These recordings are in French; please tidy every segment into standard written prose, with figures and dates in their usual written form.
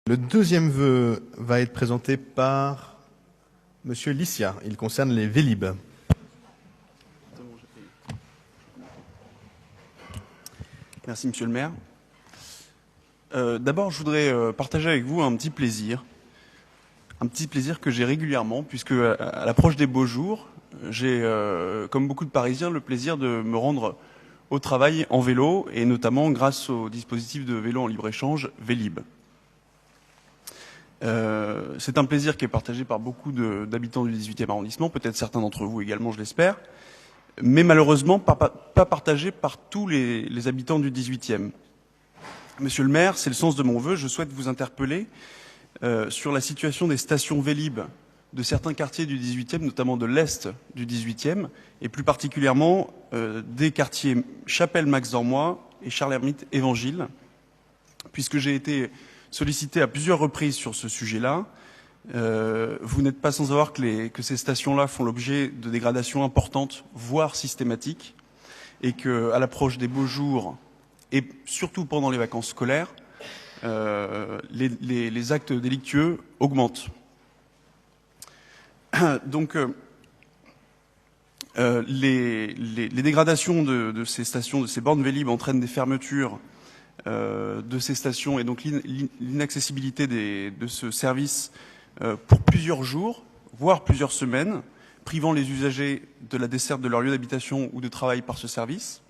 Le deuxième vœu va être présenté par Monsieur Licia. Il concerne les Vélib. Merci, Monsieur le maire. D'abord, je voudrais partager avec vous un petit plaisir que j'ai régulièrement, puisque à l'approche des beaux jours, j'ai, comme beaucoup de Parisiens, le plaisir de me rendre au travail en vélo, et notamment grâce au dispositif de vélo en libre-échange Vélib. C'est un plaisir qui est partagé par beaucoup d'habitants du 18e arrondissement, peut-être certains d'entre vous également, je l'espère, mais malheureusement pas partagé par tous les habitants du 18e. Monsieur le maire, c'est le sens de mon vœu, je souhaite vous interpeller sur la situation des stations Vélib de certains quartiers du 18e, notamment de l'Est du 18e, et plus particulièrement des quartiers Chapelle-Max-Dormois et Charles-Hermite Évangile, puisque j'ai été sollicité à plusieurs reprises sur ce sujet-là. Vous n'êtes pas sans savoir que ces stations-là font l'objet de dégradations importantes, voire systématiques, et qu'à l'approche des beaux jours, et surtout pendant les vacances scolaires, les actes délictueux augmentent. Donc, les dégradations de ces stations, de ces bornes Vélib entraînent des fermetures de ces stations et donc l'inaccessibilité de ce service pour plusieurs jours, voire plusieurs semaines, privant les usagers de la desserte de leur lieu d'habitation ou de travail par ce service.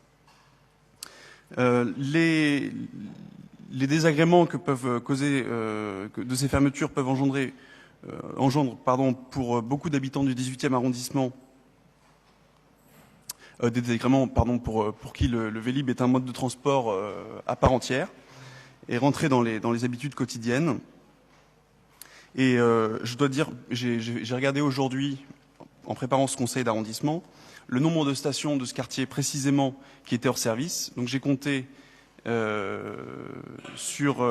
Les désagréments que peuvent causer de ces fermetures peuvent engendre pour beaucoup d'habitants du 18e arrondissement des désagréments pour qui le Vélib est un mode de transport à part entière et rentrer dans les habitudes quotidiennes. Et je dois dire, j'ai regardé aujourd'hui, en préparant ce conseil d'arrondissement, le nombre de stations de ce quartier précisément qui étaient hors service. Donc j'ai compté sur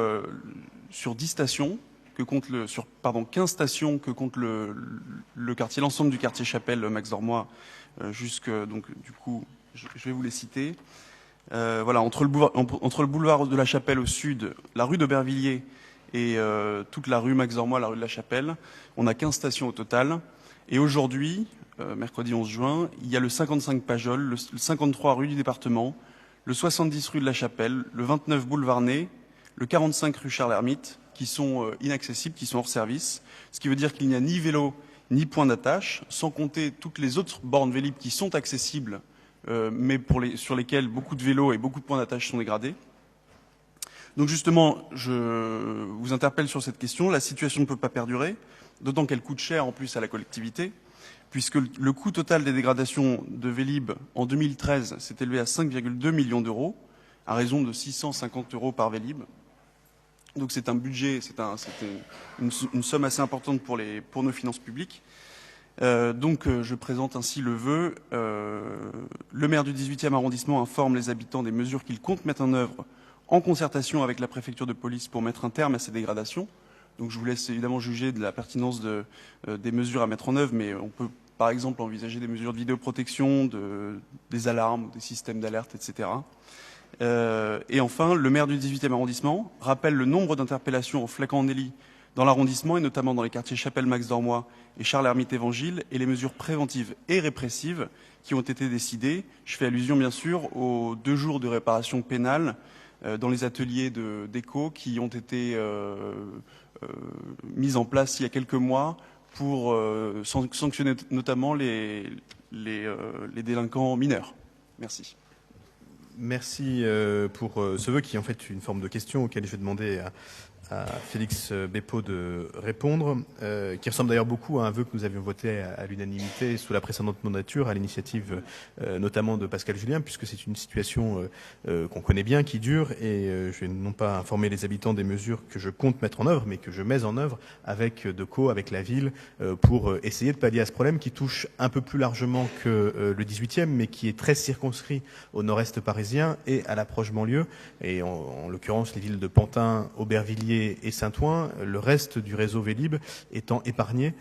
10 stations, 15 stations que compte le quartier, l'ensemble du quartier Chapelle, Max Dormois, donc du coup, je vais vous les citer. Voilà, entre le boulevard de la Chapelle au sud, la rue d'Aubervilliers et toute la rue Max Dormois, la rue de la Chapelle, on a 15 stations au total. Et aujourd'hui, mercredi 11 juin, il y a le 55 Pajol, le 53 rue du département, le 70 rue de la Chapelle, le 29 boulevard Ney, le 45 rue Charles-Hermite, qui sont inaccessibles, qui sont hors service, ce qui veut dire qu'il n'y a ni vélo ni point d'attache, sans compter toutes les autres bornes Vélib qui sont accessibles, mais sur lesquelles beaucoup de vélos et beaucoup de points d'attache sont dégradés. Donc justement, je vous interpelle sur cette question. La situation ne peut pas perdurer, d'autant qu'elle coûte cher en plus à la collectivité, puisque le coût total des dégradations de Vélib en 2013 s'est élevé à 5,2 millions d'euros, à raison de 650 € par Vélib. Donc c'est un budget, c'est une somme assez importante pour nos finances publiques. Donc je présente ainsi le vœu. Le maire du 18e arrondissement informe les habitants des mesures qu'il compte mettre en œuvre en concertation avec la préfecture de police pour mettre un terme à ces dégradations. Donc je vous laisse évidemment juger de la pertinence des mesures à mettre en œuvre, mais on peut par exemple envisager des mesures de vidéoprotection, des alarmes, des systèmes d'alerte, etc. Et enfin, le maire du 18e arrondissement rappelle le nombre d'interpellations au flacon délit dans l'arrondissement, et notamment dans les quartiers Chapelle-Max-Dormois et Charles-Hermite Évangile, et les mesures préventives et répressives qui ont été décidées. Je fais allusion bien sûr aux 2 jours de réparation pénale dans les ateliers d'éco qui ont été mis en place il y a quelques mois pour sanctionner notamment les délinquants mineurs. Merci. Merci pour ce vœu qui est en fait une forme de question auquel je vais demander à Félix Beppo de répondre, qui ressemble d'ailleurs beaucoup à un vœu que nous avions voté à l'unanimité sous la précédente mandature, à l'initiative notamment de Pascal Julien, puisque c'est une situation qu'on connaît bien, qui dure, et je vais non pas informer les habitants des mesures que je compte mettre en œuvre, mais que je mets en œuvre avec DECO, avec la ville, pour essayer de pallier à ce problème qui touche un peu plus largement que le 18e, mais qui est très circonscrit au nord-est parisien et à l'approche banlieue, et en l'occurrence les villes de Pantin, Aubervilliers, Aubervilliers et Saint-Ouen, le reste du réseau Vélib étant épargné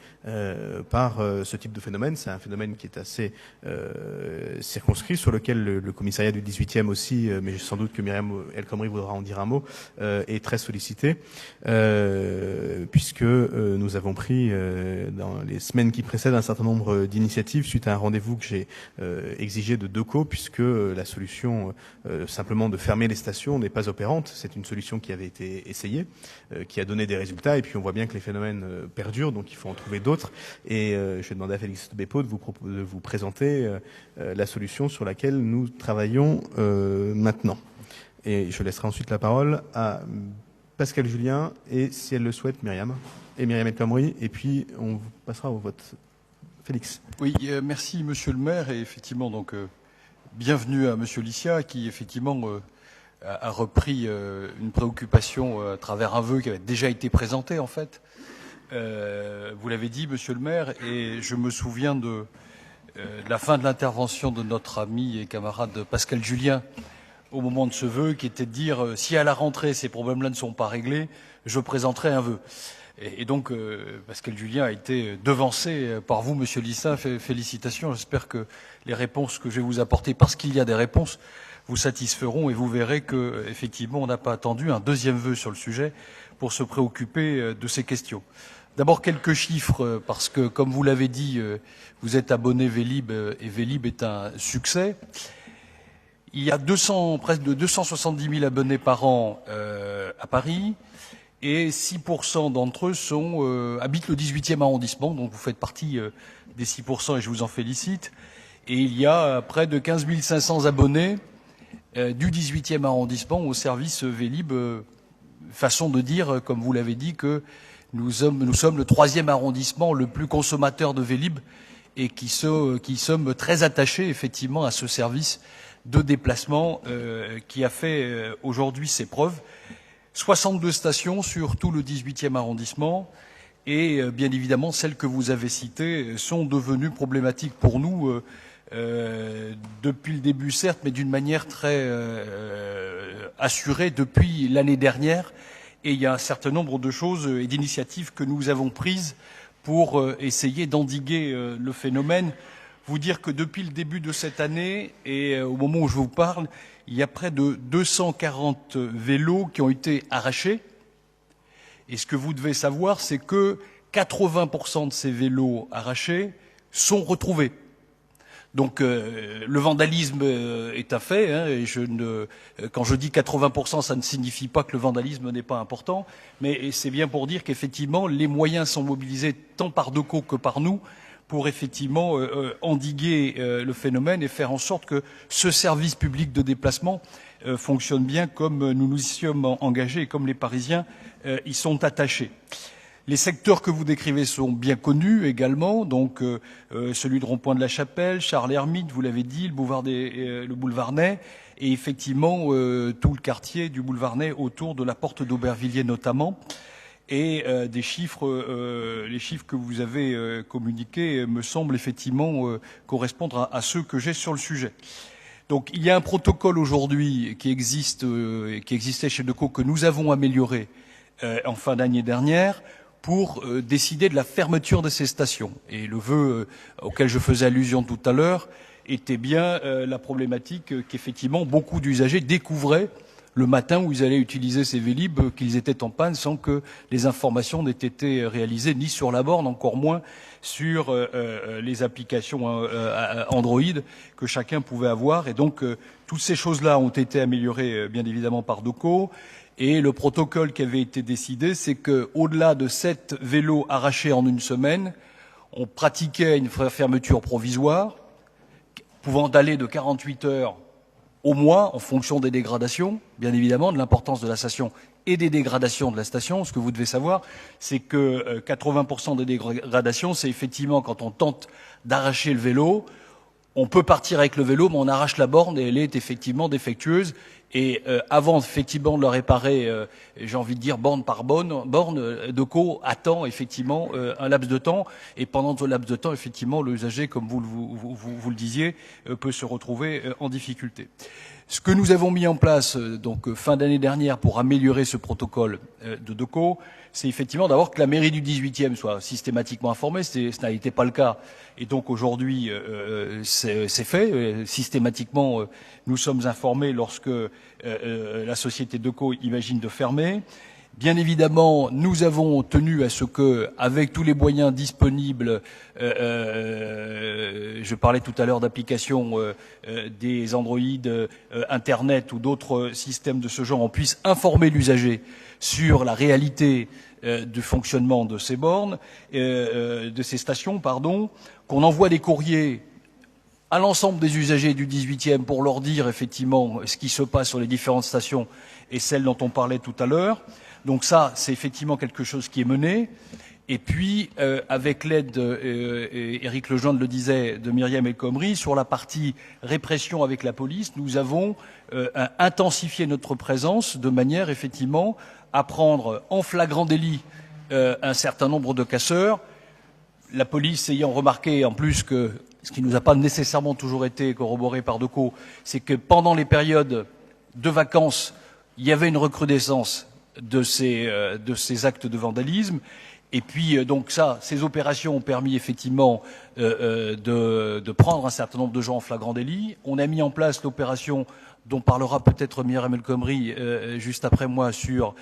par ce type de phénomène. C'est un phénomène qui est assez circonscrit, sur lequel le commissariat du 18e aussi, mais sans doute que Myriam El Khomri voudra en dire un mot, est très sollicité, puisque nous avons pris dans les semaines qui précèdent un certain nombre d'initiatives suite à un rendez-vous que j'ai exigé de DECO, puisque la solution simplement de fermer les stations n'est pas opérante. C'est une solution qui avait été essayée, qui a donné des résultats, et puis on voit bien que les phénomènes perdurent, donc il faut en trouver d'autres. Et je vais demander à Félix Bépaud de vous présenter la solution sur laquelle nous travaillons maintenant. Et je laisserai ensuite la parole à Pascal Julien et, si elle le souhaite, Myriam El Khomri, et puis on passera au vote. Félix. Oui, merci Monsieur le maire, et effectivement donc bienvenue à Monsieur Licia qui effectivement a repris une préoccupation à travers un vœu qui avait déjà été présenté en fait. Vous l'avez dit Monsieur le maire, et je me souviens de la fin de l'intervention de notre ami et camarade Pascal Julien au moment de ce vœu, qui était de dire si à la rentrée ces problèmes-là ne sont pas réglés, je présenterai un vœu. Et donc, Pascal Julien a été devancé par vous, Monsieur Licia. Félicitations. J'espère que les réponses que je vais vous apporter, parce qu'il y a des réponses, vous satisferont, et vous verrez que, effectivement, on n'a pas attendu un deuxième vœu sur le sujet pour se préoccuper de ces questions. D'abord, quelques chiffres, parce que, comme vous l'avez dit, vous êtes abonné Vélib, et Vélib est un succès. Il y a presque de 270 000 abonnés par an à Paris. Et 6% d'entre eux habitent le 18e arrondissement, donc vous faites partie des 6% et je vous en félicite. Et il y a près de 15 500 abonnés du 18e arrondissement au service Vélib, façon de dire, comme vous l'avez dit, que nous sommes le 3e arrondissement le plus consommateur de Vélib, et qui sommes très attachés effectivement à ce service de déplacement qui a fait aujourd'hui ses preuves. 62 stations sur tout le 18e arrondissement, et bien évidemment celles que vous avez citées sont devenues problématiques pour nous depuis le début certes, mais d'une manière très assurée depuis l'année dernière, et il y a un certain nombre de choses et d'initiatives que nous avons prises pour essayer d'endiguer le phénomène. Vous dire que depuis le début de cette année et au moment où je vous parle, il y a près de 240 vélos qui ont été arrachés. Et ce que vous devez savoir, c'est que 80% de ces vélos arrachés sont retrouvés. Donc le vandalisme est un fait, hein, et quand je dis 80%, ça ne signifie pas que le vandalisme n'est pas important, mais c'est bien pour dire qu'effectivement les moyens sont mobilisés tant par DECO que par nous pour effectivement endiguer le phénomène et faire en sorte que ce service public de déplacement fonctionne bien comme nous nous y sommes engagés et comme les Parisiens y sont attachés. Les secteurs que vous décrivez sont bien connus également, donc celui de Rond-Point de la Chapelle, Charles-Hermite, vous l'avez dit, le boulevard Ney, et effectivement tout le quartier du boulevard Ney autour de la porte d'Aubervilliers notamment. Et les chiffres que vous avez communiqués me semblent effectivement correspondre à ceux que j'ai sur le sujet. Donc il y a un protocole aujourd'hui qui existait chez DECO, que nous avons amélioré en fin d'année dernière, pour décider de la fermeture de ces stations. Et le vœu auquel je faisais allusion tout à l'heure était bien la problématique qu'effectivement beaucoup d'usagers découvraient le matin où ils allaient utiliser ces Vélib, qu'ils étaient en panne sans que les informations n'aient été réalisées ni sur la borne, encore moins sur les applications Android que chacun pouvait avoir. Et donc toutes ces choses-là ont été améliorées bien évidemment par DECO. Et le protocole qui avait été décidé, c'est que, au-delà de 7 vélos arrachés en une semaine, on pratiquait une fermeture provisoire, pouvant aller de 48 heures au mois, en fonction des dégradations, bien évidemment, de l'importance de la station et des dégradations de la station. Ce que vous devez savoir, c'est que 80% des dégradations, c'est effectivement quand on tente d'arracher le vélo. On peut partir avec le vélo, mais on arrache la borne et elle est effectivement défectueuse. Et avant effectivement de le réparer, j'ai envie de dire borne par borne, DECO attend effectivement un laps de temps. Et pendant ce laps de temps, effectivement, l'usager, comme vous le disiez, peut se retrouver en difficulté. Ce que nous avons mis en place donc fin d'année dernière pour améliorer ce protocole de DECO, c'est effectivement d'abord que la mairie du 18e soit systématiquement informée. Ce n'a été pas le cas. Et donc aujourd'hui, c'est fait. Systématiquement, nous sommes informés lorsque la société DECO imagine de fermer. Bien évidemment, nous avons tenu à ce que, avec tous les moyens disponibles, je parlais tout à l'heure d'applications des Android, Internet ou d'autres systèmes de ce genre, on puisse informer l'usager sur la réalité du fonctionnement de ces bornes, de ces stations, pardon, qu'on envoie des courriers à l'ensemble des usagers du 18e pour leur dire effectivement ce qui se passe sur les différentes stations et celles dont on parlait tout à l'heure. Donc ça, c'est effectivement quelque chose qui est mené. Et puis, avec l'aide, Éric Lejeune le disait, de Myriam El Khomri, sur la partie répression avec la police, nous avons intensifié notre présence de manière effectivement à prendre en flagrant délit un certain nombre de casseurs. La police ayant remarqué en plus que, ce qui ne nous a pas nécessairement toujours été corroboré par DECO, c'est que pendant les périodes de vacances, il y avait une recrudescence de ces actes de vandalisme. Et puis donc ça, ces opérations ont permis effectivement de prendre un certain nombre de gens en flagrant délit. On a mis en place l'opération dont parlera peut-être Myriam El Khomri juste après moi sur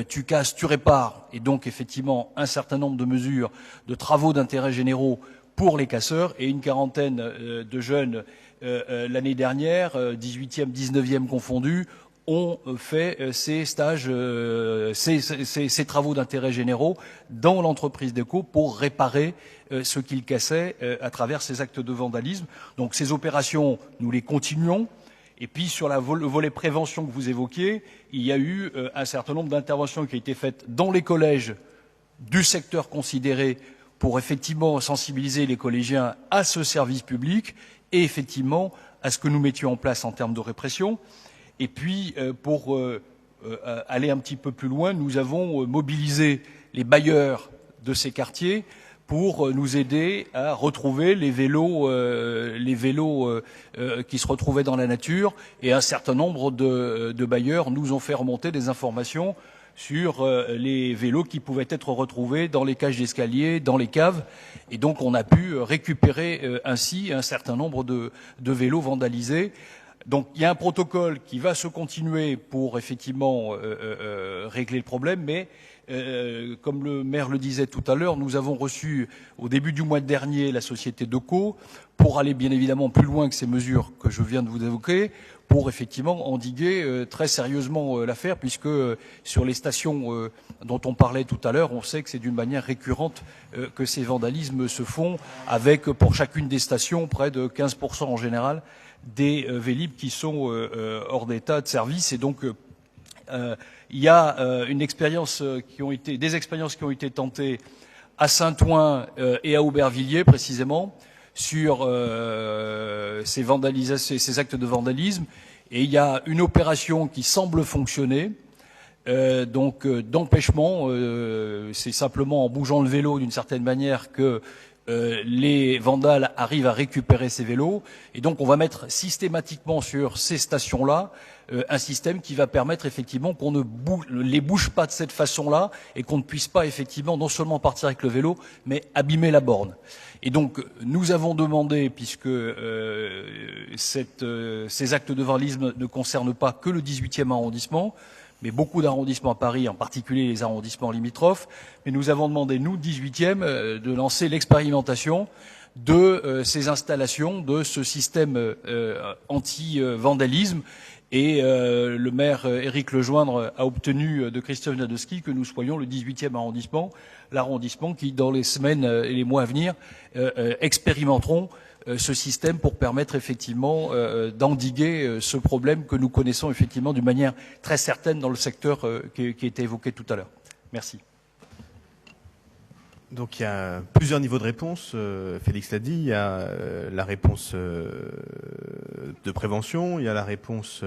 tu casses, tu répares, et donc effectivement un certain nombre de mesures de travaux d'intérêt généraux pour les casseurs, et une quarantaine de jeunes l'année dernière, 18e, 19e confondus, ont fait ces stages, ces travaux d'intérêt généraux dans l'entreprise DECO pour réparer ce qu'ils cassaient à travers ces actes de vandalisme. Donc ces opérations, nous les continuons. Et puis sur le volet prévention que vous évoquiez, il y a eu un certain nombre d'interventions qui ont été faites dans les collèges du secteur considéré pour effectivement sensibiliser les collégiens à ce service public et effectivement à ce que nous mettions en place en termes de répression. Et puis, pour aller un petit peu plus loin, nous avons mobilisé les bailleurs de ces quartiers pour nous aider à retrouver les vélos qui se retrouvaient dans la nature. Et un certain nombre de bailleurs nous ont fait remonter des informations sur les vélos qui pouvaient être retrouvés dans les cages d'escalier, dans les caves. Et donc, on a pu récupérer ainsi un certain nombre de vélos vandalisés. Donc il y a un protocole qui va se continuer pour effectivement régler le problème, mais comme le maire le disait tout à l'heure, nous avons reçu au début du mois dernier la société DECO pour aller bien évidemment plus loin que ces mesures que je viens de vous évoquer, pour effectivement endiguer très sérieusement l'affaire, puisque sur les stations dont on parlait tout à l'heure, on sait que c'est d'une manière récurrente que ces vandalismes se font, avec pour chacune des stations près de 15% en général des Vélib qui sont hors d'état de service. Et donc il y a des expériences qui ont été tentées à Saint-Ouen et à Aubervilliers précisément sur ces actes de vandalisme, et il y a une opération qui semble fonctionner d'empêchement. C'est simplement en bougeant le vélo d'une certaine manière que les vandales arrivent à récupérer ces vélos, et donc on va mettre systématiquement sur ces stations-là un système qui va permettre effectivement qu'on ne les bouge pas de cette façon-là, et qu'on ne puisse pas effectivement non seulement partir avec le vélo, mais abîmer la borne. Et donc nous avons demandé, puisque ces actes de vandalisme ne concernent pas que le 18e arrondissement, mais beaucoup d'arrondissements à Paris, en particulier les arrondissements limitrophes. Mais nous avons demandé, nous, 18e, de lancer l'expérimentation de ces installations, de ce système anti-vandalisme. Et le maire Éric Lejoindre a obtenu de Christophe Nadowski que nous soyons le 18e arrondissement, l'arrondissement qui, dans les semaines et les mois à venir, expérimenteront ce système pour permettre effectivement d'endiguer ce problème que nous connaissons effectivement d'une manière très certaine dans le secteur qui a été évoqué tout à l'heure. Merci. Donc il y a plusieurs niveaux de réponse, Félix l'a dit. Il y a la réponse de de prévention, il y a la réponse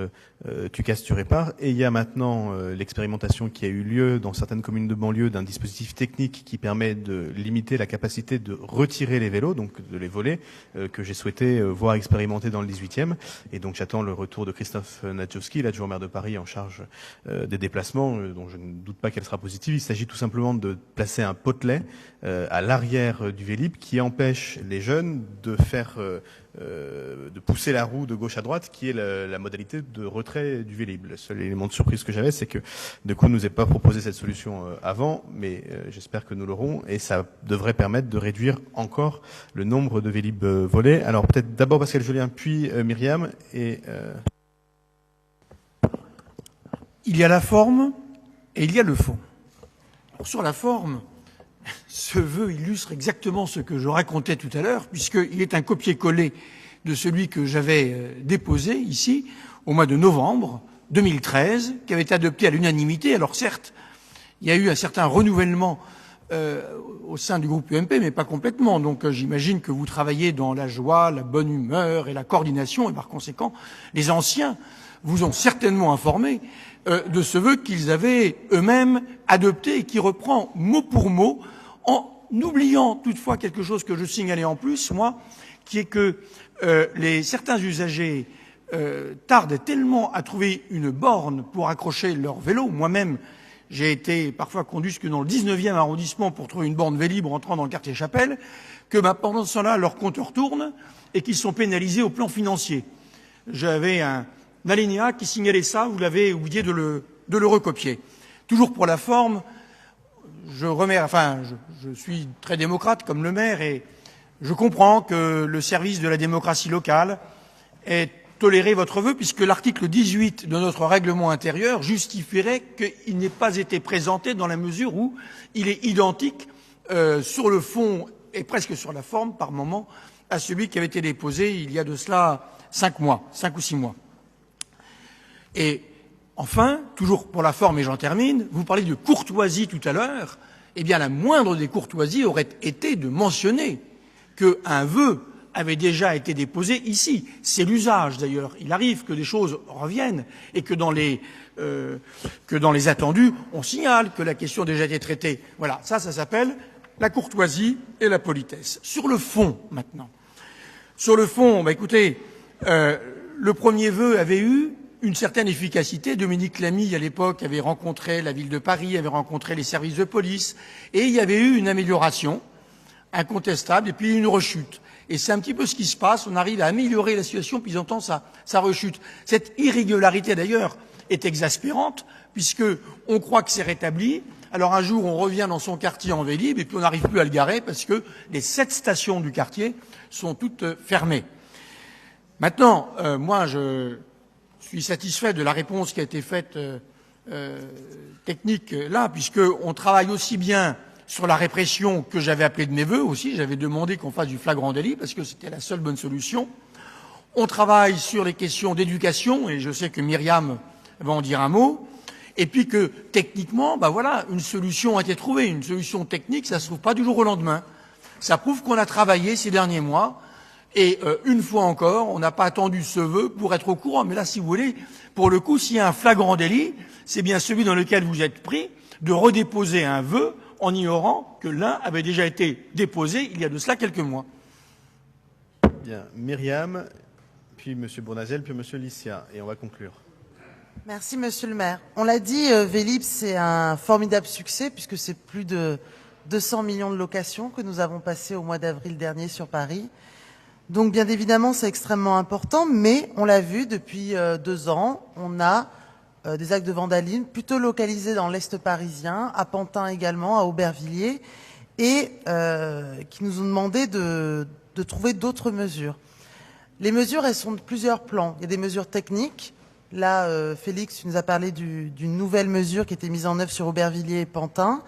tu casses, tu répares, et il y a maintenant l'expérimentation qui a eu lieu dans certaines communes de banlieue d'un dispositif technique qui permet de limiter la capacité de retirer les vélos, donc de les voler, que j'ai souhaité voir expérimenter dans le 18e. Et donc j'attends le retour de Christophe Nadjowski, l'adjoint maire de Paris en charge des déplacements, dont je ne doute pas qu'elle sera positive. Il s'agit tout simplement de placer un potelet à l'arrière du Vélib qui empêche les jeunes de faire de pousser la roue de gauche à droite, qui est la modalité de retrait du Vélib. Le seul élément de surprise que j'avais, c'est que de coup, nous ait pas proposé cette solution avant, mais j'espère que nous l'aurons, et ça devrait permettre de réduire encore le nombre de Vélib volés. Alors peut-être d'abord Pascal Jolien, puis Myriam, et il y a la forme et il y a le fond. Alors, sur la forme, ce vœu illustre exactement ce que je racontais tout à l'heure, puisqu'il est un copier-coller de celui que j'avais déposé ici au mois de novembre 2013, qui avait été adopté à l'unanimité. Alors certes, il y a eu un certain renouvellement au sein du groupe UMP, mais pas complètement. Donc j'imagine que vous travaillez dans la joie, la bonne humeur et la coordination, et par conséquent, les anciens vous ont certainement informé de ce vœu qu'ils avaient eux-mêmes adopté et qui reprend mot pour mot, en oubliant toutefois quelque chose que je signalais en plus, moi, qui est que certains usagers tardent tellement à trouver une borne pour accrocher leur vélo. Moi-même, j'ai été parfois conduit jusque dans le 19e arrondissement pour trouver une borne Vélib rentrant dans le quartier Chapelle, que pendant ce temps-là, leur compteur tourne et qu'ils sont pénalisés au plan financier. J'avais un alinéa qui signalait ça, vous l'avez oublié de le recopier. Toujours pour la forme, je suis très démocrate comme le maire et je comprends que le service de la démocratie locale ait toléré votre vœu, puisque l'article 18 de notre règlement intérieur justifierait qu'il n'ait pas été présenté dans la mesure où il est identique sur le fond et presque sur la forme par moment à celui qui avait été déposé il y a de cela 5 ou 6 mois. Et enfin, toujours pour la forme, et j'en termine, vous parlez de courtoisie tout à l'heure. Eh bien, la moindre des courtoisies aurait été de mentionner qu'un vœu avait déjà été déposé ici. C'est l'usage, d'ailleurs. Il arrive que des choses reviennent et que dans les attendus, on signale que la question a déjà été traitée. Voilà, ça s'appelle la courtoisie et la politesse. Sur le fond, maintenant. Sur le fond, écoutez, le premier vœu avait eu une certaine efficacité. Dominique Lamy, à l'époque, avait rencontré la ville de Paris, avait rencontré les services de police, et il y avait eu une amélioration incontestable, et puis une rechute. Et c'est un petit peu ce qui se passe, on arrive à améliorer la situation, puis ils entendent ça rechute. Cette irrégularité, d'ailleurs, est exaspérante, puisque on croit que c'est rétabli, alors un jour on revient dans son quartier en Vélib, et puis on n'arrive plus à le garer, parce que les 7 stations du quartier sont toutes fermées. Maintenant, moi, je suis satisfait de la réponse qui a été faite technique là, puisqu'on travaille aussi bien sur la répression que j'avais appelée de mes vœux aussi. J'avais demandé qu'on fasse du flagrant délit parce que c'était la seule bonne solution. On travaille sur les questions d'éducation, et je sais que Myriam va en dire un mot. Et puis que techniquement, une solution a été trouvée. Une solution technique, ça se trouve pas du jour au lendemain. Ça prouve qu'on a travaillé ces derniers mois. Et une fois encore, on n'a pas attendu ce vœu pour être au courant. Mais là, si vous voulez, pour le coup, s'il y a un flagrant délit, c'est bien celui dans lequel vous êtes pris de redéposer un vœu en ignorant que l'un avait déjà été déposé il y a de cela quelques mois. Bien, Myriam, puis M. Bournazel, puis M. Licia, et on va conclure. Merci, Monsieur le maire. On l'a dit, Vélib, c'est un formidable succès puisque c'est plus de 200 millions de locations que nous avons passées au mois d'avril dernier sur Paris. Donc, bien évidemment, c'est extrêmement important, mais on l'a vu, depuis 2 ans, on a des actes de vandalisme plutôt localisés dans l'Est parisien, à Pantin également, à Aubervilliers, et qui nous ont demandé de trouver d'autres mesures. Les mesures, elles sont de plusieurs plans. Il y a des mesures techniques. Là, Félix, tu nous as parlé d'une nouvelle mesure qui était mise en œuvre sur Aubervilliers et Pantin.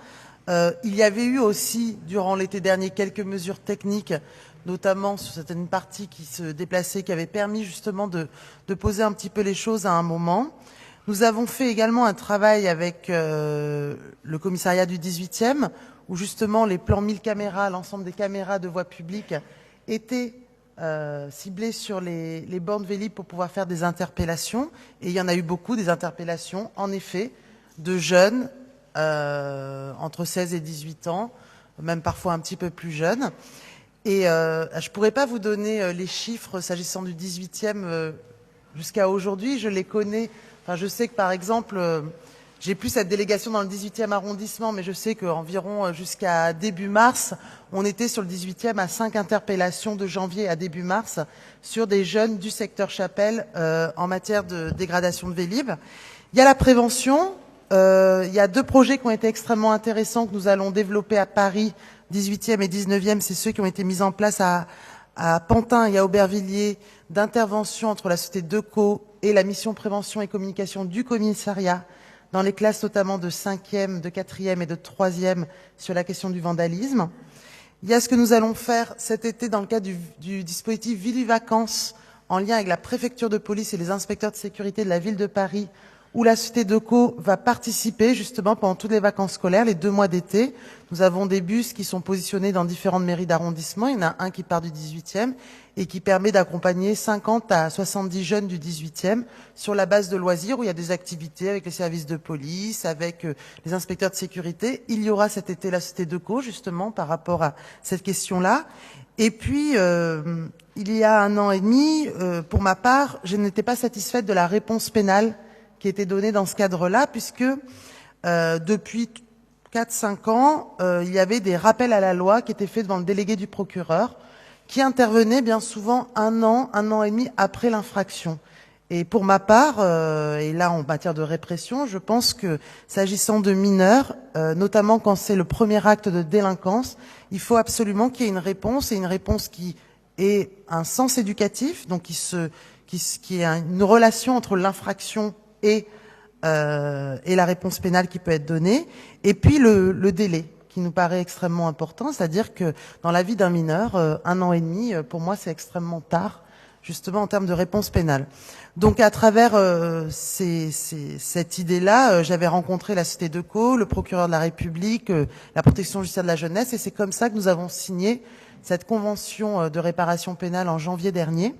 Il y avait eu aussi, durant l'été dernier, quelques mesures techniques, notamment sur certaines parties qui se déplaçaient, qui avaient permis justement de poser un petit peu les choses à un moment. Nous avons fait également un travail avec le commissariat du 18e, où justement les plans 1000 caméras, l'ensemble des caméras de voie publique étaient ciblé sur les bornes Vélib pour pouvoir faire des interpellations. Et il y en a eu beaucoup, des interpellations, en effet, de jeunes entre 16 et 18 ans, même parfois un petit peu plus jeunes. Et je ne pourrais pas vous donner les chiffres s'agissant du 18e jusqu'à aujourd'hui. Je les connais. Enfin, je sais que, par exemple, j'ai plus cette délégation dans le 18e arrondissement, mais je sais qu'environ jusqu'à début mars, on était sur le 18e à 5 interpellations de janvier à début mars sur des jeunes du secteur Chapelle en matière de dégradation de Vélib. Il y a la prévention. Il y a 2 projets qui ont été extrêmement intéressants que nous allons développer à Paris, 18e et 19e. C'est ceux qui ont été mis en place à Pantin et à Aubervilliers, d'intervention entre la société Deco et la mission prévention et communication du commissariat, dans les classes notamment de 5e, de 4e et de 3e sur la question du vandalisme. Il y a ce que nous allons faire cet été dans le cadre du dispositif Ville-Vacances, en lien avec la préfecture de police et les inspecteurs de sécurité de la ville de Paris, où la société Deco va participer justement pendant toutes les vacances scolaires, les 2 mois d'été. Nous avons des bus qui sont positionnés dans différentes mairies d'arrondissement. Il y en a un qui part du 18e et qui permet d'accompagner 50 à 70 jeunes du 18e sur la base de loisirs où il y a des activités avec les services de police, avec les inspecteurs de sécurité. Il y aura cet été la société Deco justement par rapport à cette question-là. Et puis, il y a 1 an et demi, pour ma part, je n'étais pas satisfaite de la réponse pénale qui était donnée dans ce cadre-là, puisque depuis 4-5 ans, il y avait des rappels à la loi qui étaient faits devant le délégué du procureur, qui intervenait bien souvent 1 an et demi après l'infraction. Et pour ma part, et là en matière de répression, je pense que s'agissant de mineurs, notamment quand c'est le premier acte de délinquance, il faut absolument qu'il y ait une réponse, et une réponse qui ait un sens éducatif, donc qui ait une relation entre l'infraction et la réponse pénale qui peut être donnée, et puis le délai qui nous paraît extrêmement important, c'est-à-dire que dans la vie d'un mineur, 1 an et demi, pour moi, c'est extrêmement tard, justement en termes de réponse pénale. Donc à travers cette idée-là, j'avais rencontré la Société Deco, le procureur de la République, la protection judiciaire de la jeunesse, et c'est comme ça que nous avons signé cette convention de réparation pénale en janvier dernier,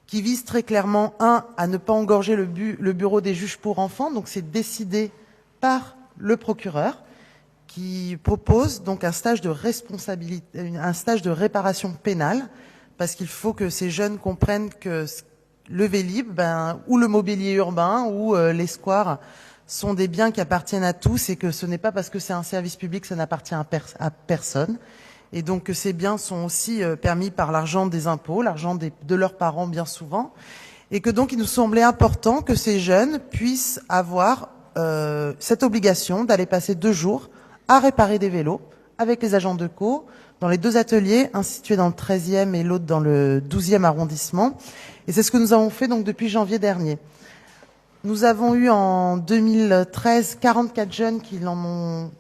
qui vise très clairement, à ne pas engorger le bureau des juges pour enfants, donc c'est décidé par le procureur, qui propose donc un stage de responsabilité, un stage de réparation pénale, parce qu'il faut que ces jeunes comprennent que le Vélib, ou le mobilier urbain, ou les squares sont des biens qui appartiennent à tous, et que ce n'est pas parce que c'est un service public que ça n'appartient à personne. Et donc que ces biens sont aussi permis par l'argent des impôts, l'argent de leurs parents bien souvent, et que donc il nous semblait important que ces jeunes puissent avoir cette obligation d'aller passer 2 jours à réparer des vélos avec les agents Deco dans les 2 ateliers, un situé dans le 13e et l'autre dans le 12e arrondissement. Et c'est ce que nous avons fait donc depuis janvier dernier. Nous avons eu en 2013 44 jeunes qui ont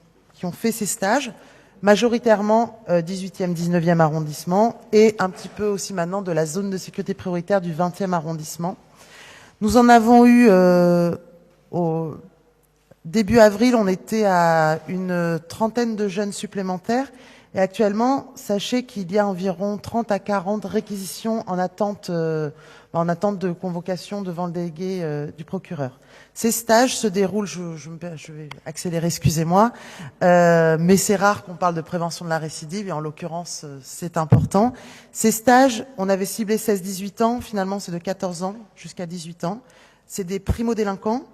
fait ces stages, majoritairement 18e, 19e arrondissement, et un petit peu aussi maintenant de la zone de sécurité prioritaire du 20e arrondissement. Nous en avons eu au début avril, on était à une 30aine de jeunes supplémentaires, et actuellement, sachez qu'il y a environ 30 à 40 réquisitions en attente de convocation devant le délégué du procureur. Ces stages se déroulent, je vais accélérer, excusez-moi, mais c'est rare qu'on parle de prévention de la récidive, et en l'occurrence, c'est important. Ces stages, on avait ciblé 16-18 ans, finalement c'est de 14 ans jusqu'à 18 ans. C'est des primo-délinquants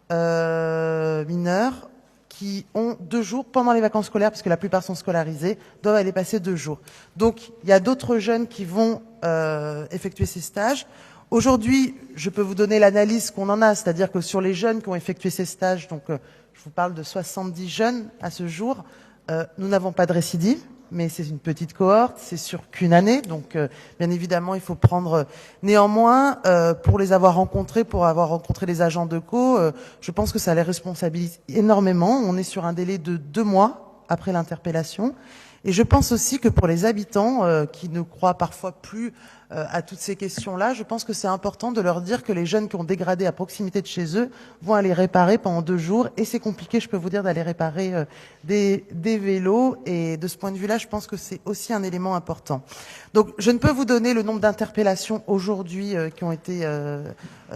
mineurs qui ont 2 jours pendant les vacances scolaires, parce que la plupart sont scolarisés, doivent aller passer 2 jours. Donc il y a d'autres jeunes qui vont effectuer ces stages. Aujourd'hui, je peux vous donner l'analyse qu'on en a, c'est-à-dire que sur les jeunes qui ont effectué ces stages, donc je vous parle de 70 jeunes à ce jour, nous n'avons pas de récidive, mais c'est une petite cohorte, c'est sur qu'une année, donc bien évidemment il faut prendre néanmoins, pour les avoir rencontrés, pour avoir rencontré les agents Deco, je pense que ça les responsabilise énormément. On est sur un délai de 2 mois après l'interpellation, Et je pense aussi que pour les habitants qui ne croient parfois plus à toutes ces questions-là, je pense que c'est important de leur dire que les jeunes qui ont dégradé à proximité de chez eux vont aller réparer pendant 2 jours. Et c'est compliqué, je peux vous dire, d'aller réparer des vélos. Et de ce point de vue-là, je pense que c'est aussi un élément important. Donc, je ne peux vous donner le nombre d'interpellations aujourd'hui qui ont été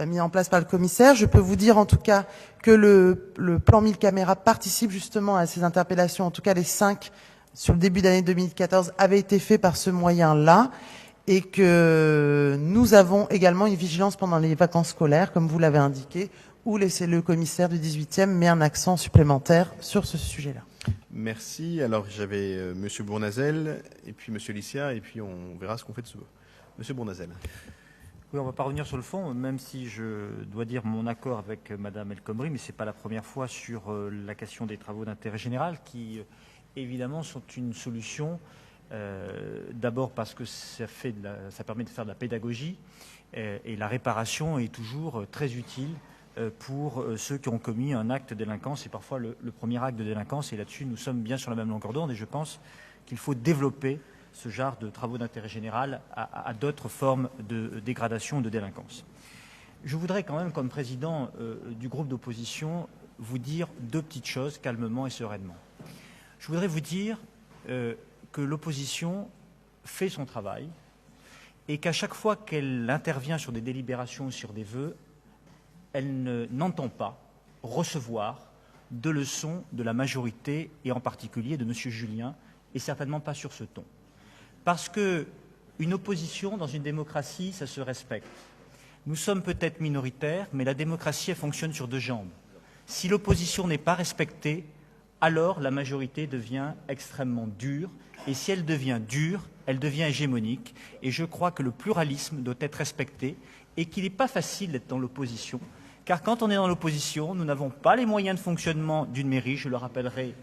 mis en place par le commissaire. Je peux vous dire en tout cas que le plan 1000 caméras participe justement à ces interpellations, en tout cas les 5 sur le début d'année 2014 avaient été faits par ce moyen-là, et que nous avons également une vigilance pendant les vacances scolaires, comme vous l'avez indiqué, où le commissaire du 18e met un accent supplémentaire sur ce sujet-là. Merci. Alors, j'avais Monsieur Bournazel, et puis Monsieur Licia, et puis on verra ce qu'on fait de ce vote. Monsieur Bournazel. Oui, on ne va pas revenir sur le fond, même si je dois dire mon accord avec Madame El Khomri, mais ce n'est pas la première fois sur la question des travaux d'intérêt général qui, évidemment, sont une solution. D'abord parce que ça permet de faire de la pédagogie et la réparation est toujours très utile pour ceux qui ont commis un acte de délinquance et parfois le premier acte de délinquance. Et là-dessus, nous sommes bien sur la même longueur d'onde et je pense qu'il faut développer ce genre de travaux d'intérêt général à d'autres formes de dégradation ou de délinquance. Je voudrais quand même, comme président du groupe d'opposition, vous dire 2 petites choses calmement et sereinement. Je voudrais vous dire que l'opposition fait son travail et qu'à chaque fois qu'elle intervient sur des délibérations ou sur des vœux, elle n'entend pas recevoir de leçons de la majorité et en particulier de M. Julien et certainement pas sur ce ton. Parce qu'une opposition dans une démocratie, ça se respecte. Nous sommes peut-être minoritaires, mais la démocratie, elle fonctionne sur 2 jambes. Si l'opposition n'est pas respectée, alors la majorité devient extrêmement dure. Et si elle devient dure, elle devient hégémonique. Et je crois que le pluralisme doit être respecté et qu'il n'est pas facile d'être dans l'opposition. Car quand on est dans l'opposition, nous n'avons pas les moyens de fonctionnement d'une mairie, je le rappellerai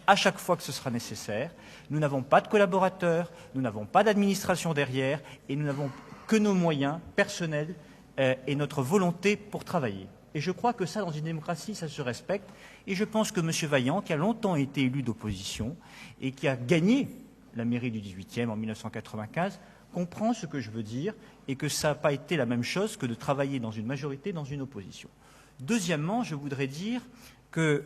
à chaque fois que ce sera nécessaire. Nous n'avons pas de collaborateurs, nous n'avons pas d'administration derrière et nous n'avons que nos moyens personnels et notre volonté pour travailler. Et je crois que ça, dans une démocratie, ça se respecte. Et je pense que M. Vaillant, qui a longtemps été élu d'opposition et qui a gagné la mairie du 18e en 1995, comprend ce que je veux dire et que ça n'a pas été la même chose que de travailler dans une majorité, dans une opposition. Deuxièmement, je voudrais dire que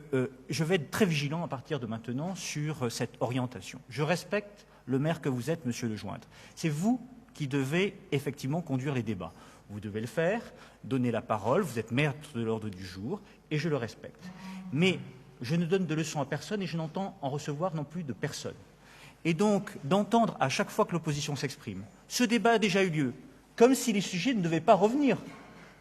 je vais être très vigilant à partir de maintenant sur cette orientation. Je respecte le maire que vous êtes, M. Lejoindre. C'est vous qui devez effectivement conduire les débats. Vous devez le faire, donner la parole, vous êtes maître de l'ordre du jour, et je le respecte. Mais je ne donne de leçons à personne et je n'entends en recevoir non plus de personne. Et donc, d'entendre à chaque fois que l'opposition s'exprime, ce débat a déjà eu lieu, comme si les sujets ne devaient pas revenir.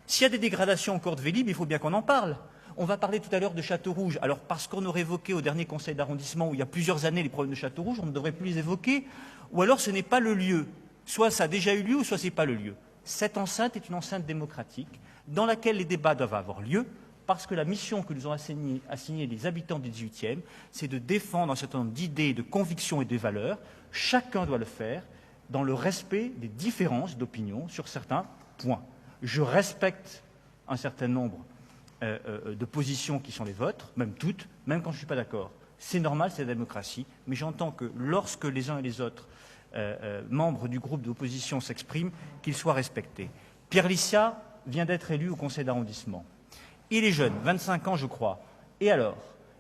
S'il y a des dégradations encore de Vélib, il faut bien qu'on en parle. On va parler tout à l'heure de Châteaurouge. Alors, parce qu'on aurait évoqué au dernier conseil d'arrondissement, où il y a plusieurs années, les problèmes de Châteaurouge, on ne devrait plus les évoquer. Ou alors, ce n'est pas le lieu. Soit ça a déjà eu lieu, ou soit ce n'est pas le lieu. Cette enceinte est une enceinte démocratique dans laquelle les débats doivent avoir lieu parce que la mission que nous ont assignée les habitants du 18e, c'est de défendre un certain nombre d'idées, de convictions et de valeurs. Chacun doit le faire dans le respect des différences d'opinion sur certains points. Je respecte un certain nombre de positions qui sont les vôtres, même toutes, même quand je ne suis pas d'accord. C'est normal, c'est la démocratie, mais j'entends que lorsque les uns et les autres membres du groupe d'opposition s'expriment, qu'ils soient respectés. Pierre Licia vient d'être élu au conseil d'arrondissement. Il est jeune, 25 ans je crois. Et alors,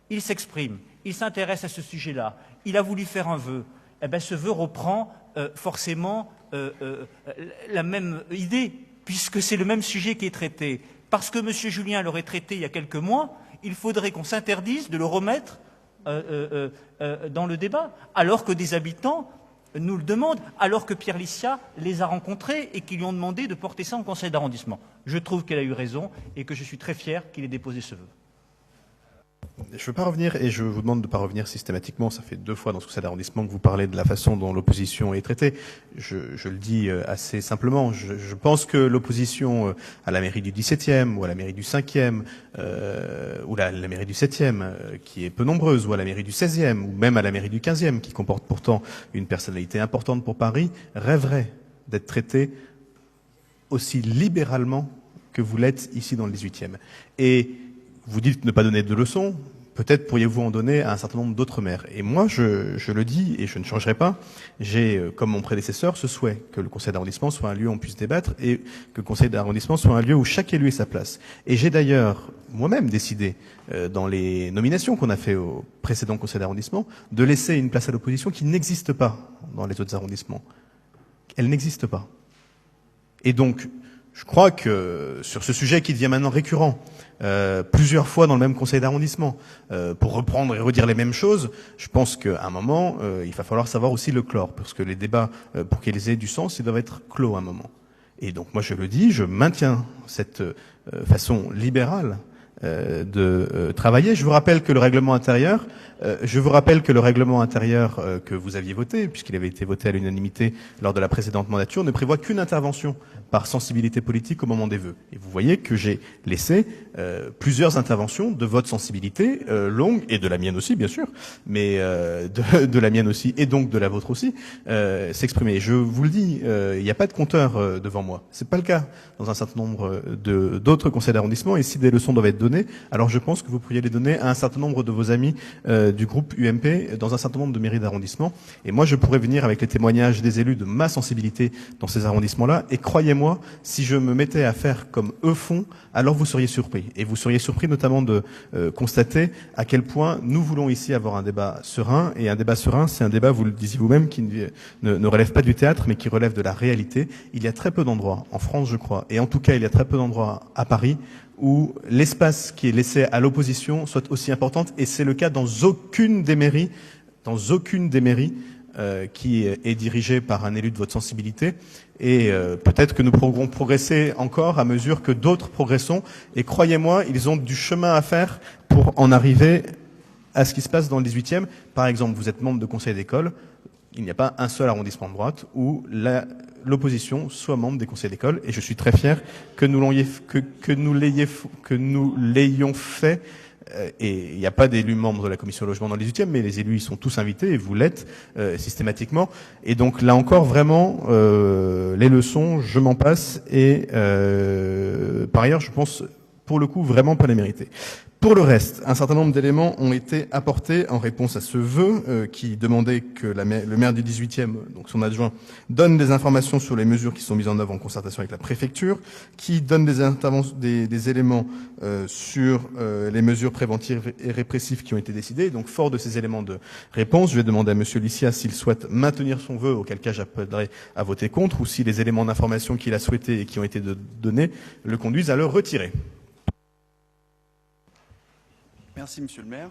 il s'exprime, il s'intéresse à ce sujet-là, il a voulu faire un vœu. Eh bien, ce vœu reprend forcément la même idée, puisque c'est le même sujet qui est traité. Parce que M. Julien l'aurait traité il y a quelques mois, il faudrait qu'on s'interdise de le remettre dans le débat, alors que des habitants nous le demandent, alors que Pierre Licia les a rencontrés et qui lui ont demandé de porter ça en conseil d'arrondissement. Je trouve qu'elle a eu raison et que je suis très fier qu'il ait déposé ce vœu. Je ne veux pas revenir, et je vous demande de ne pas revenir systématiquement. Ça fait 2 fois dans ce conseil d'arrondissement que vous parlez de la façon dont l'opposition est traitée. Je le dis assez simplement. Je pense que l'opposition à la mairie du 17e, ou à la mairie du 5e, ou la mairie du 7e, qui est peu nombreuse, ou à la mairie du 16e, ou même à la mairie du 15e, qui comporte pourtant une personnalité importante pour Paris, rêverait d'être traitée aussi libéralement que vous l'êtes ici dans le 18e. Et vous dites ne pas donner de leçons. peut-être pourriez-vous en donner à un certain nombre d'autres maires. Et moi, je le dis, et je ne changerai pas, j'ai, comme mon prédécesseur, ce souhait que le conseil d'arrondissement soit un lieu où on puisse débattre et que le conseil d'arrondissement soit un lieu où chaque élu ait sa place. Et j'ai d'ailleurs moi-même décidé, dans les nominations qu'on a fait au précédent conseil d'arrondissement, de laisser une place à l'opposition qui n'existe pas dans les autres arrondissements. Elle n'existe pas. Et donc, je crois que sur ce sujet qui devient maintenant récurrent, plusieurs fois dans le même conseil d'arrondissement, pour reprendre et redire les mêmes choses, je pense qu'à un moment, il va falloir savoir aussi le clore, parce que les débats, pour qu'ils aient du sens, ils doivent être clos à un moment. Et donc moi je le dis, je maintiens cette façon libérale de travailler. Je vous rappelle que le règlement intérieur, que vous aviez voté, puisqu'il avait été voté à l'unanimité lors de la précédente mandature, ne prévoit qu'une intervention par sensibilité politique au moment des vœux. Et vous voyez que j'ai laissé plusieurs interventions de votre sensibilité longue, et de la mienne aussi bien sûr, mais de la mienne aussi et donc de la vôtre aussi, s'exprimer. Je vous le dis, il n'y a pas de compteur devant moi. C'est pas le cas dans un certain nombre d'autres conseils d'arrondissement, et si des leçons doivent être données, alors je pense que vous pourriez les donner à un certain nombre de vos amis du groupe UMP dans un certain nombre de mairies d'arrondissement. Et moi je pourrais venir avec les témoignages des élus de ma sensibilité dans ces arrondissements-là, et croyez-moi, si je me mettais à faire comme eux font, alors vous seriez surpris. Et vous seriez surpris notamment de constater à quel point nous voulons ici avoir un débat serein. Et un débat serein, c'est un débat, vous le disiez vous-même, qui ne relève pas du théâtre, mais qui relève de la réalité. Il y a très peu d'endroits, en France je crois, et en tout cas il y a très peu d'endroits à Paris, où l'espace qui est laissé à l'opposition soit aussi importante. Et c'est le cas dans aucune des mairies, qui est dirigée par un élu de votre sensibilité. Et peut-être que nous pourrons progresser encore à mesure que d'autres progresseront. Et croyez-moi, ils ont du chemin à faire pour en arriver à ce qui se passe dans le 18e. Par exemple, vous êtes membre de conseil d'école, il n'y a pas un seul arrondissement de droite où l'opposition soit membre des conseils d'école. Et je suis très fier que nous l'ayons fait. Et il n'y a pas d'élus membres de la commission logement dans le 18e, mais les élus y sont tous invités, et vous l'êtes systématiquement. Et donc là encore, vraiment, les leçons, je m'en passe, et par ailleurs, je pense, pour le coup, vraiment pas les mériter. Pour le reste, un certain nombre d'éléments ont été apportés en réponse à ce vœu qui demandait que le maire du 18e, donc son adjoint, donne des informations sur les mesures qui sont mises en œuvre en concertation avec la préfecture, qui donne des éléments sur les mesures préventives et répressives qui ont été décidées. Donc, fort de ces éléments de réponse, je vais demander à Monsieur Licia s'il souhaite maintenir son vœu, auquel cas j'appellerai à voter contre, ou si les éléments d'information qu'il a souhaités et qui ont été donnés le conduisent à le retirer. Merci, Monsieur le maire.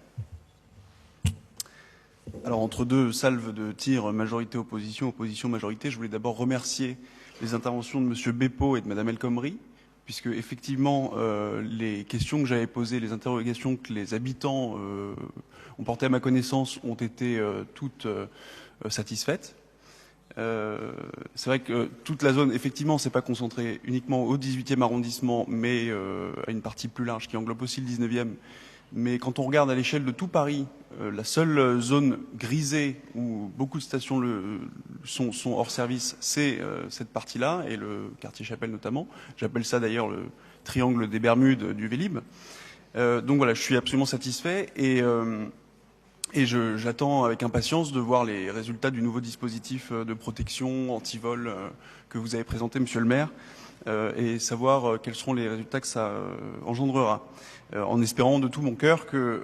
Alors, entre deux salves de tir majorité-opposition, opposition-majorité, je voulais d'abord remercier les interventions de Monsieur Beppo et de Madame El Khomri, puisque effectivement, les questions que j'avais posées, les interrogations que les habitants ont portées à ma connaissance ont été toutes satisfaites. C'est vrai que toute la zone, effectivement, c'est pas concentré uniquement au 18e arrondissement, mais à une partie plus large qui englobe aussi le 19e. Mais quand on regarde à l'échelle de tout Paris, la seule zone grisée où beaucoup de stations sont hors service, c'est cette partie-là, et le quartier Chapelle notamment. J'appelle ça d'ailleurs le triangle des Bermudes du Vélib'. Donc voilà, je suis absolument satisfait, et j'attends avec impatience de voir les résultats du nouveau dispositif de protection anti-vol que vous avez présenté, Monsieur le maire, et savoir quels seront les résultats que ça engendrera. En espérant de tout mon cœur que,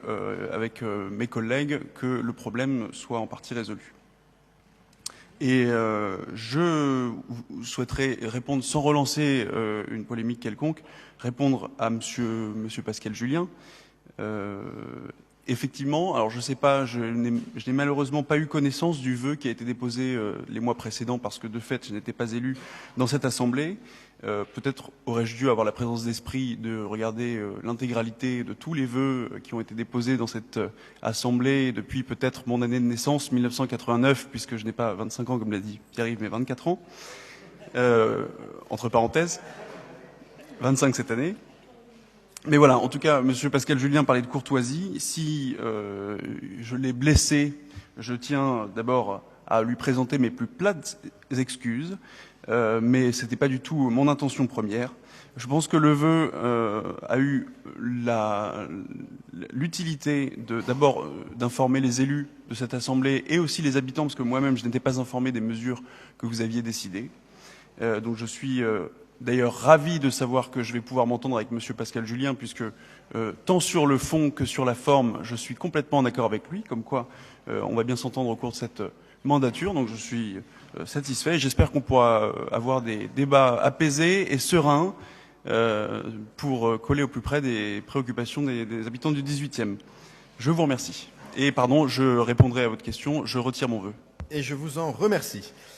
avec mes collègues, que le problème soit en partie résolu. Et je souhaiterais répondre, sans relancer une polémique quelconque, répondre à Monsieur Pascal Julien. Effectivement, alors je sais pas, je n'ai malheureusement pas eu connaissance du vœu qui a été déposé les mois précédents, parce que de fait, je n'étais pas élu dans cette assemblée. Peut-être aurais-je dû avoir la présence d'esprit de regarder l'intégralité de tous les vœux qui ont été déposés dans cette assemblée depuis peut-être mon année de naissance, 1989, puisque je n'ai pas 25 ans comme l'a dit Pierre-Yves, mais 24 ans, entre parenthèses, 25 cette année. Mais voilà, en tout cas, Monsieur Pascal Julien parlait de courtoisie. Si je l'ai blessé, je tiens d'abord à lui présenter mes plus plates excuses. mais ce n'était pas du tout mon intention première. Je pense que le vœu a eu l'utilité d'abord d'informer les élus de cette Assemblée et aussi les habitants, parce que moi-même je n'étais pas informé des mesures que vous aviez décidées. Donc je suis d'ailleurs ravi de savoir que je vais pouvoir m'entendre avec Monsieur Pascal Julien, puisque tant sur le fond que sur la forme, je suis complètement en accord avec lui, comme quoi on va bien s'entendre au cours de cette mandature. Donc je suis satisfait et j'espère qu'on pourra avoir des débats apaisés et sereins pour coller au plus près des préoccupations des habitants du 18e. Je vous remercie. Et pardon, je répondrai à votre question, je retire mon vœu. Et je vous en remercie.